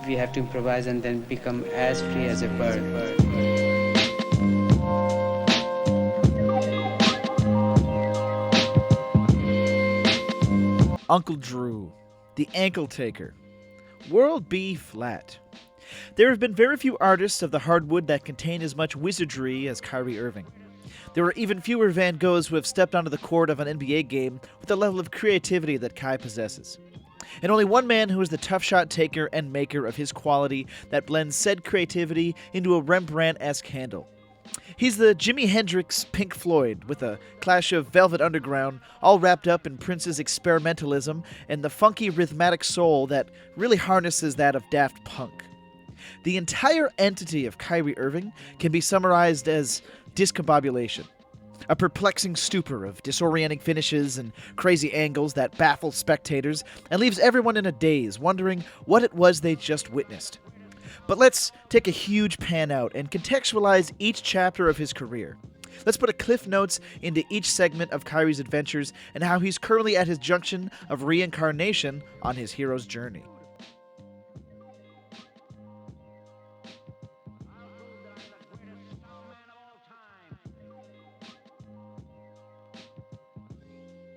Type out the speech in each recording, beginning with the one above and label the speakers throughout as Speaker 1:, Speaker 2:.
Speaker 1: we have to improvise and then become as free as a bird.
Speaker 2: Uncle Drew, the ankle taker. World B flat. There have been very few artists of the hardwood that contain as much wizardry as Kyrie Irving. There are even fewer Van Goghs who have stepped onto the court of an NBA game with the level of creativity that Kai possesses. And only one man who is the tough shot taker and maker of his quality that blends said creativity into a Rembrandt-esque handle. He's the Jimi Hendrix Pink Floyd, with a clash of Velvet Underground, all wrapped up in Prince's experimentalism and the funky rhythmic soul that really harnesses that of Daft Punk. The entire entity of Kyrie Irving can be summarized as discombobulation, a perplexing stupor of disorienting finishes and crazy angles that baffles spectators and leaves everyone in a daze, wondering what it was they just witnessed. But let's take a huge pan out and contextualize each chapter of his career. Let's put a cliff notes into each segment of Kyrie's adventures and how he's currently at his junction of reincarnation on his hero's journey.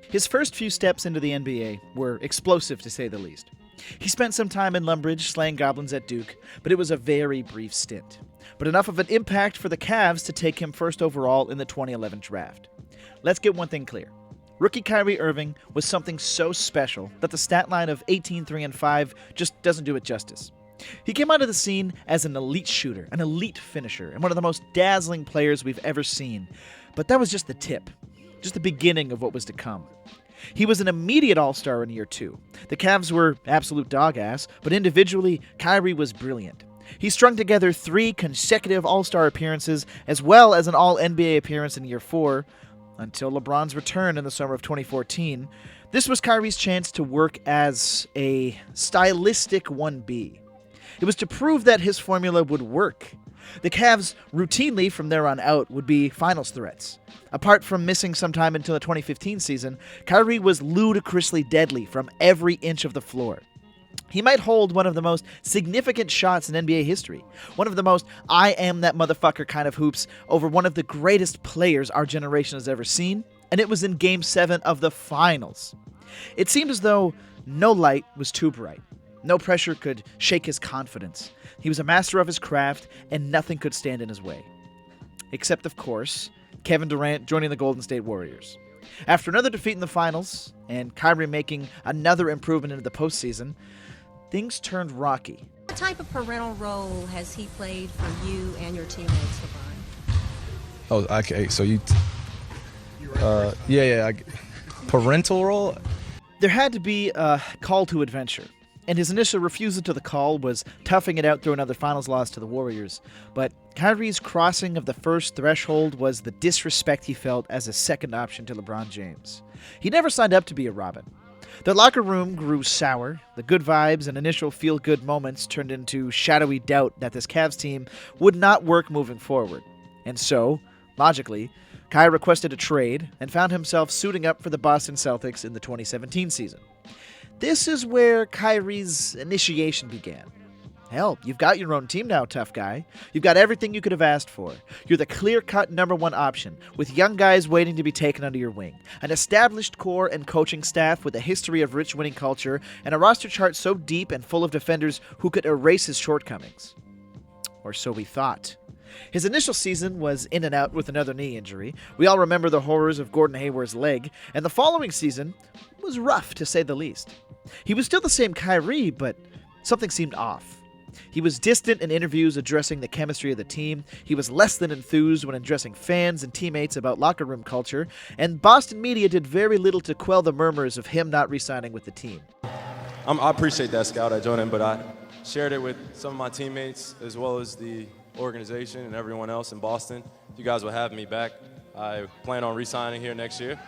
Speaker 2: His first few steps into the NBA were explosive, to say the least. He spent some time in Lumbridge slaying goblins at Duke, but it was a very brief stint. But enough of an impact for the Cavs to take him first overall in the 2011 draft. Let's get one thing clear. Rookie Kyrie Irving was something so special that the stat line of 18, 3, and 5 just doesn't do it justice. He came onto the scene as an elite shooter, an elite finisher, and one of the most dazzling players we've ever seen. But that was just the tip. Just the beginning of what was to come. He was an immediate all-star in year 2. The Cavs were absolute dog-ass, but individually, Kyrie was brilliant. He strung together 3 consecutive all-star appearances, as well as an all-NBA appearance in year 4, until LeBron's return in the summer of 2014. This was Kyrie's chance to work as a stylistic 1B. It was to prove that his formula would work. The Cavs routinely, from there on out, would be finals threats. Apart from missing some time until the 2015 season, Kyrie was ludicrously deadly from every inch of the floor. He might hold one of the most significant shots in NBA history, one of the most I am that motherfucker kind of hoops over one of the greatest players our generation has ever seen, and it was in Game 7 of the finals. It seemed as though no light was too bright. No pressure could shake his confidence. He was a master of his craft, and nothing could stand in his way. Except, of course, Kevin Durant joining the Golden State Warriors. After another defeat in the finals, and Kyrie making another improvement into the postseason, things turned rocky.
Speaker 3: What type of parental role has he played for you and your teammates, LeBron?
Speaker 4: Oh, okay, so you... parental role?
Speaker 2: There had to be a call to adventure. And his initial refusal to the call was toughing it out through another finals loss to the Warriors. But Kyrie's crossing of the first threshold was the disrespect he felt as a second option to LeBron James. He never signed up to be a Robin. The locker room grew sour. The good vibes and initial feel-good moments turned into shadowy doubt that this Cavs team would not work moving forward. And so, logically, Kai requested a trade and found himself suiting up for the Boston Celtics in the 2017 season. This is where Kyrie's initiation began. Hell, you've got your own team now, tough guy. You've got everything you could have asked for. You're the clear-cut number 1 option, with young guys waiting to be taken under your wing. An established core and coaching staff with a history of rich winning culture, and a roster chart so deep and full of defenders who could erase his shortcomings. Or so we thought. His initial season was in and out with another knee injury. We all remember the horrors of Gordon Hayward's leg, and the following season was rough, to say the least. He was still the same Kyrie, but something seemed off. He was distant in interviews addressing the chemistry of the team. He was less than enthused when addressing fans and teammates about locker room culture, and Boston media did very little to quell the murmurs of him not re-signing with the team.
Speaker 5: I appreciate that, Scout. I joined in, but I shared it with some of my teammates as well as the organization and everyone else in Boston. If you guys will have me back, I plan on re-signing here next year.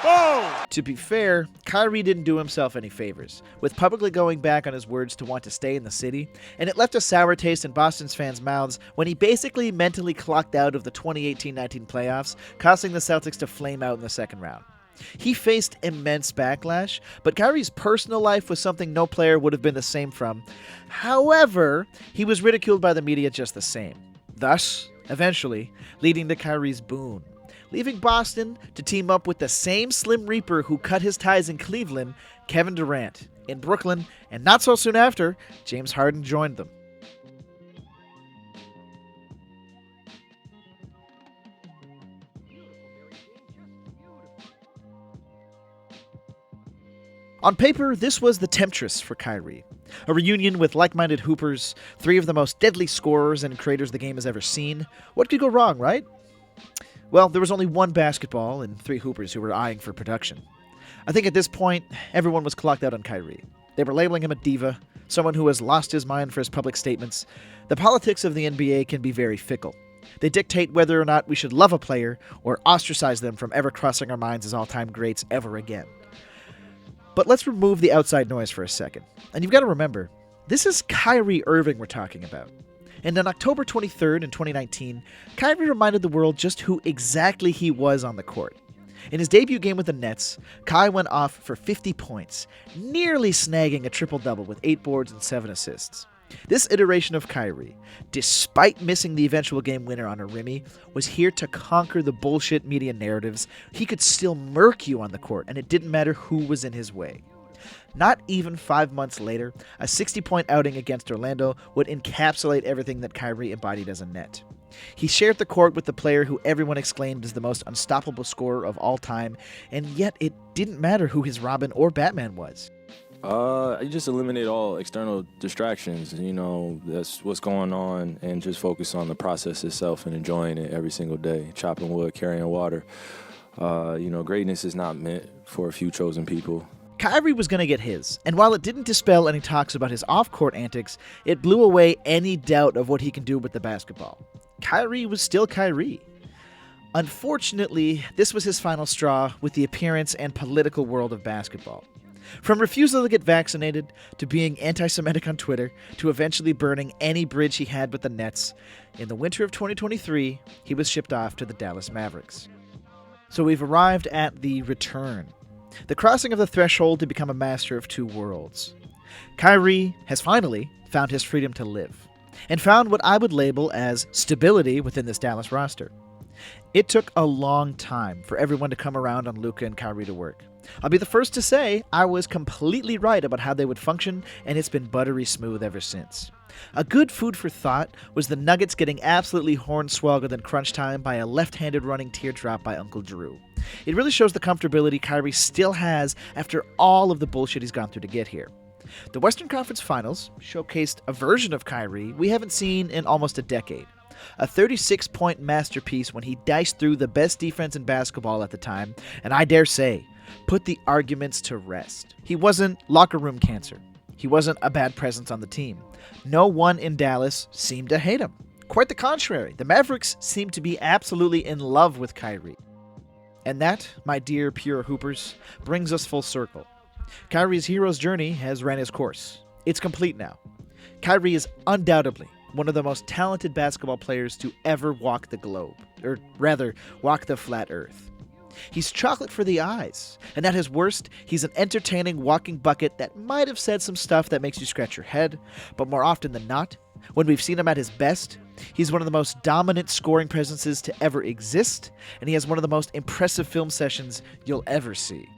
Speaker 2: Boom! To be fair, Kyrie didn't do himself any favors, with publicly going back on his words to want to stay in the city, and it left a sour taste in Boston's fans' mouths when he basically mentally clocked out of the 2018-19 playoffs, causing the Celtics to flame out in the second round. He faced immense backlash, but Kyrie's personal life was something no player would have been the same from. However, he was ridiculed by the media just the same. Thus, eventually, leading to Kyrie's boon, leaving Boston to team up with the same Slim Reaper who cut his ties in Cleveland, Kevin Durant, in Brooklyn, and not so soon after, James Harden joined them. On paper, this was the temptress for Kyrie. A reunion with like-minded hoopers, three of the most deadly scorers and creators the game has ever seen. What could go wrong, right? Well, there was only one basketball and three hoopers who were eyeing for production. I think at this point, everyone was clocked out on Kyrie. They were labeling him a diva, someone who has lost his mind for his public statements. The politics of the NBA can be very fickle. They dictate whether or not we should love a player or ostracize them from ever crossing our minds as all-time greats ever again. But let's remove the outside noise for a second. And you've got to remember, this is Kyrie Irving we're talking about. And on October 23rd in 2019, Kyrie reminded the world just who exactly he was on the court. In his debut game with the Nets, Kai went off for 50 points, nearly snagging a triple-double with 8 boards and 7 assists. This iteration of Kyrie, despite missing the eventual game winner on a Remy, was here to conquer the bullshit media narratives. He could still murk you on the court, and it didn't matter who was in his way. Not even 5 months later, a 60-point outing against Orlando would encapsulate everything that Kyrie embodied as a Net. He shared the court with the player who everyone exclaimed is the most unstoppable scorer of all time, and yet it didn't matter who his Robin or Batman was.
Speaker 5: You just eliminate all external distractions. That's what's going on, and just focus on the process itself and enjoying it every single day. Chopping wood, carrying water. Greatness is not meant for a few chosen people.
Speaker 2: Kyrie was going to get his, and while it didn't dispel any talks about his off-court antics, it blew away any doubt of what he can do with the basketball. Kyrie was still Kyrie. Unfortunately, this was his final straw with the appearance and political world of basketball. From refusal to get vaccinated, to being anti-Semitic on Twitter, to eventually burning any bridge he had with the Nets, in the winter of 2023, he was shipped off to the Dallas Mavericks. So we've arrived at the return. The crossing of the threshold to become a master of two worlds. Kyrie has finally found his freedom to live, and found what I would label as stability within this Dallas roster. It took a long time for everyone to come around on Luka and Kyrie to work. I'll be the first to say I was completely right about how they would function, and it's been buttery smooth ever since. A good food for thought was the Nuggets getting absolutely hornswoggled in crunch time by a left-handed running teardrop by Uncle Drew. It really shows the comfortability Kyrie still has after all of the bullshit he's gone through to get here. The Western Conference Finals showcased a version of Kyrie we haven't seen in almost a decade. A 36-point masterpiece when he diced through the best defense in basketball at the time, and I dare say, put the arguments to rest. He wasn't locker room cancer. He wasn't a bad presence on the team. No one in Dallas seemed to hate him. Quite the contrary, the Mavericks seemed to be absolutely in love with Kyrie. And that, my dear pure hoopers, brings us full circle. Kyrie's hero's journey has ran its course. It's complete now. Kyrie is undoubtedly one of the most talented basketball players to ever walk the globe, or rather, walk the flat earth. He's chocolate for the eyes, and at his worst, he's an entertaining walking bucket that might have said some stuff that makes you scratch your head, but more often than not, when we've seen him at his best, he's one of the most dominant scoring presences to ever exist, and he has one of the most impressive film sessions you'll ever see.